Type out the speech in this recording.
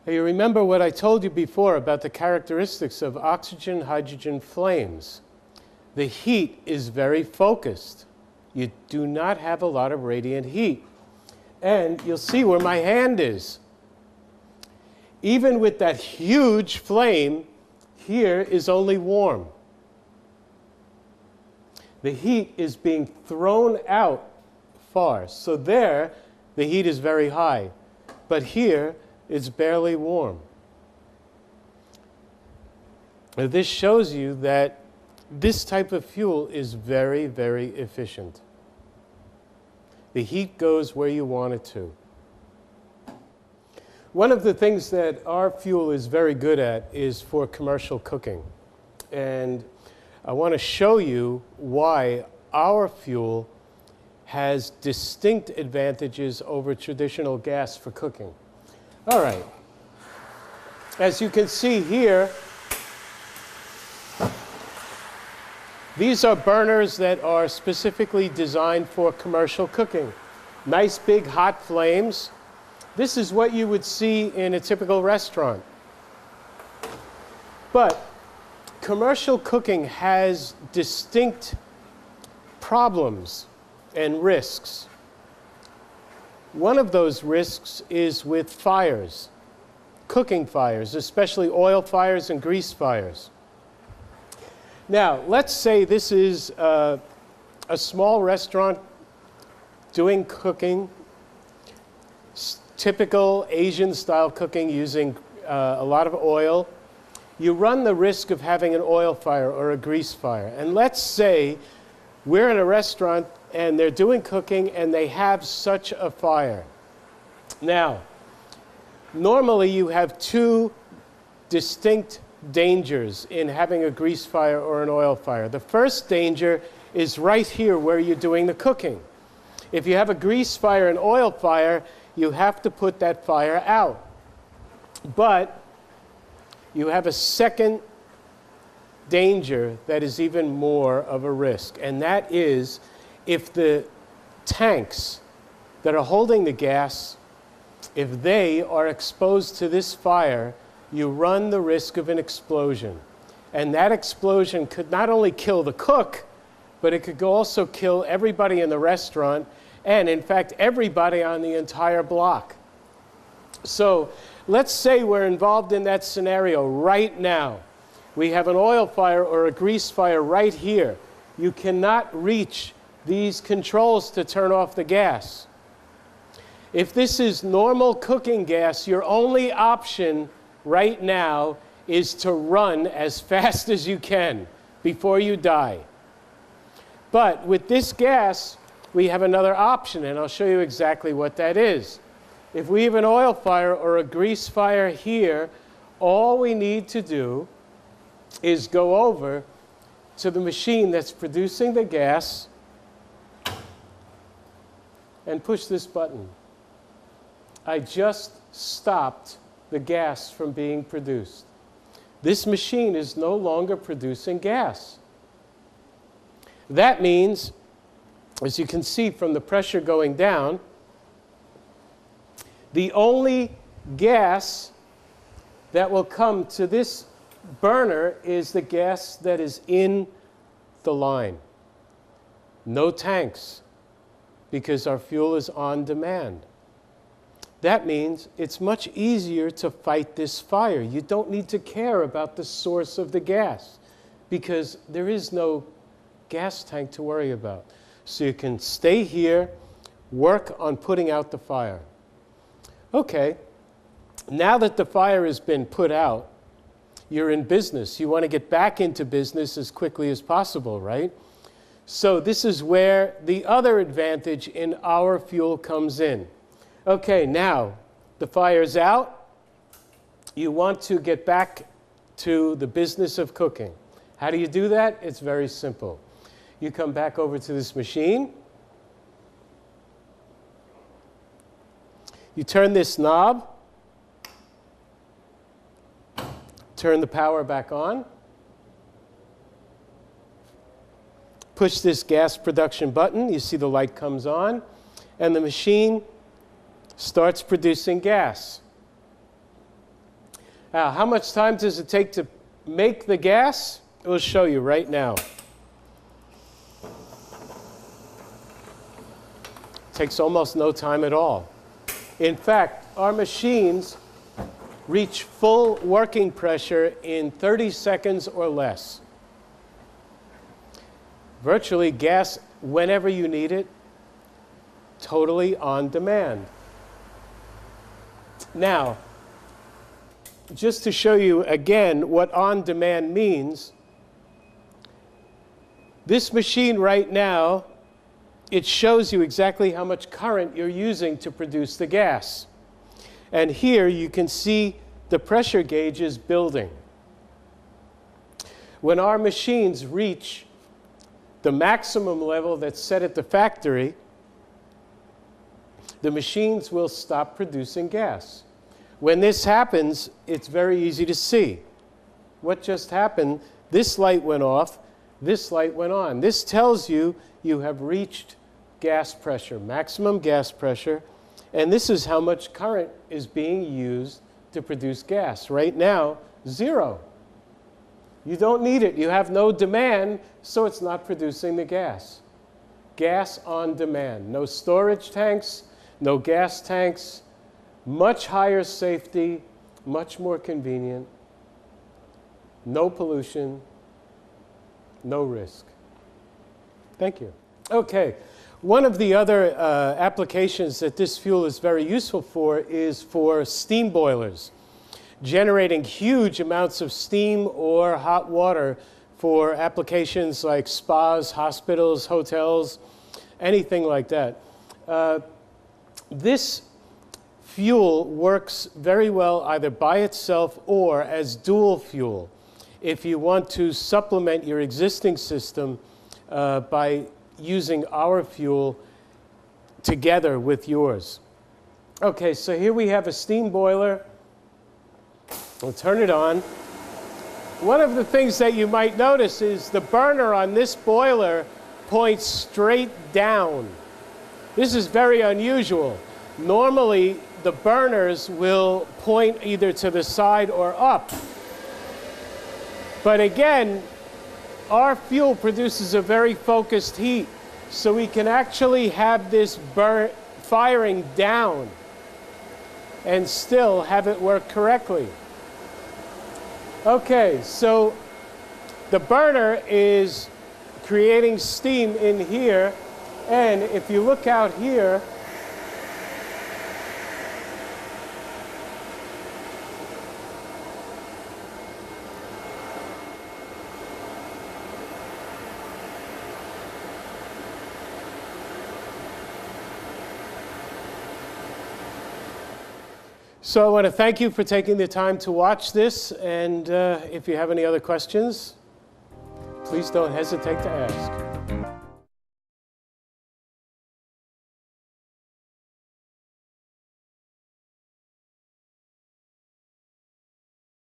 You remember what I told you before about the characteristics of oxygen-hydrogen flames. The heat is very focused. You do not have a lot of radiant heat. And you'll see where my hand is. Even with that huge flame, here is only warm. The heat is being thrown out far. So there, the heat is very high. But here, it's barely warm. Now, this shows you that this type of fuel is very, very efficient. The heat goes where you want it to. One of the things that our fuel is very good at is for commercial cooking. And I want to show you why our fuel has distinct advantages over traditional gas for cooking. All right. As you can see here, these are burners that are specifically designed for commercial cooking. Nice big hot flames. This is what you would see in a typical restaurant. But commercial cooking has distinct problems and risks. One of those risks is with fires, cooking fires, especially oil fires and grease fires. Now, let's say this is a small restaurant doing cooking, typical Asian-style cooking using a lot of oil. You run the risk of having an oil fire or a grease fire. And let's say we're in a restaurant and they're doing cooking and they have such a fire. Now, normally you have two distinct dangers in having a grease fire or an oil fire. The first danger is right here where you're doing the cooking. If you have a grease fire and oil fire, you have to put that fire out. But you have a second danger that is even more of a risk, and that is if the tanks that are holding the gas, if they are exposed to this fire, you run the risk of an explosion. And that explosion could not only kill the cook, but it could also kill everybody in the restaurant, and in fact, everybody on the entire block. So let's say we're involved in that scenario right now. We have an oil fire or a grease fire right here. You cannot reach these controls to turn off the gas. If this is normal cooking gas, your only option right now is to run as fast as you can before you die. But with this gas, we have another option, and I'll show you exactly what that is. If we have an oil fire or a grease fire here, all we need to do is go over to the machine that's producing the gas and push this button. I just stopped the gas from being produced. This machine is no longer producing gas. That means, as you can see from the pressure going down, the only gas that will come to this burner is the gas that is in the line. No tanks, because our fuel is on demand. That means it's much easier to fight this fire. You don't need to care about the source of the gas because there is no gas tank to worry about. So you can stay here, work on putting out the fire. Okay, now that the fire has been put out, you're in business. You want to get back into business as quickly as possible, right? So this is where the other advantage in our fuel comes in. Okay, now the fire's out. You want to get back to the business of cooking. How do you do that? It's very simple. You come back over to this machine. You turn this knob. Turn the power back on. Push this gas production button. You see the light comes on. And the machine starts producing gas. Now, how much time does it take to make the gas? We'll show you right now. Takes almost no time at all. In fact, our machines reach full working pressure in 30 seconds or less. Virtually gas whenever you need it, totally on demand. Now, just to show you again what on demand means, this machine right now, it shows you exactly how much current you're using to produce the gas. And here you can see the pressure gauges building. When our machines reach the maximum level that's set at the factory, the machines will stop producing gas. When this happens, it's very easy to see. What just happened, this light went off, this light went on. This tells you you have reached gas pressure, maximum gas pressure, and this is how much current is being used to produce gas. Right now, 0. You don't need it. You have no demand, so it's not producing the gas. Gas on demand. No storage tanks, no gas tanks, much higher safety, much more convenient, no pollution, no risk. Thank you. Okay, one of the other applications that this fuel is very useful for is for steam boilers, generating huge amounts of steam or hot water for applications like spas, hospitals, hotels, anything like that. This fuel works very well either by itself or as dual fuel if you want to supplement your existing system by using our fuel together with yours. Okay, so here we have a steam boiler. We'll turn it on. One of the things that you might notice is the burner on this boiler points straight down. This is very unusual. Normally, the burners will point either to the side or up. But again, our fuel produces a very focused heat, so we can actually have this firing down and still have it work correctly. Okay, so the burner is creating steam in here, and if you look out here, so I want to thank you for taking the time to watch this, and if you have any other questions, please don't hesitate to ask.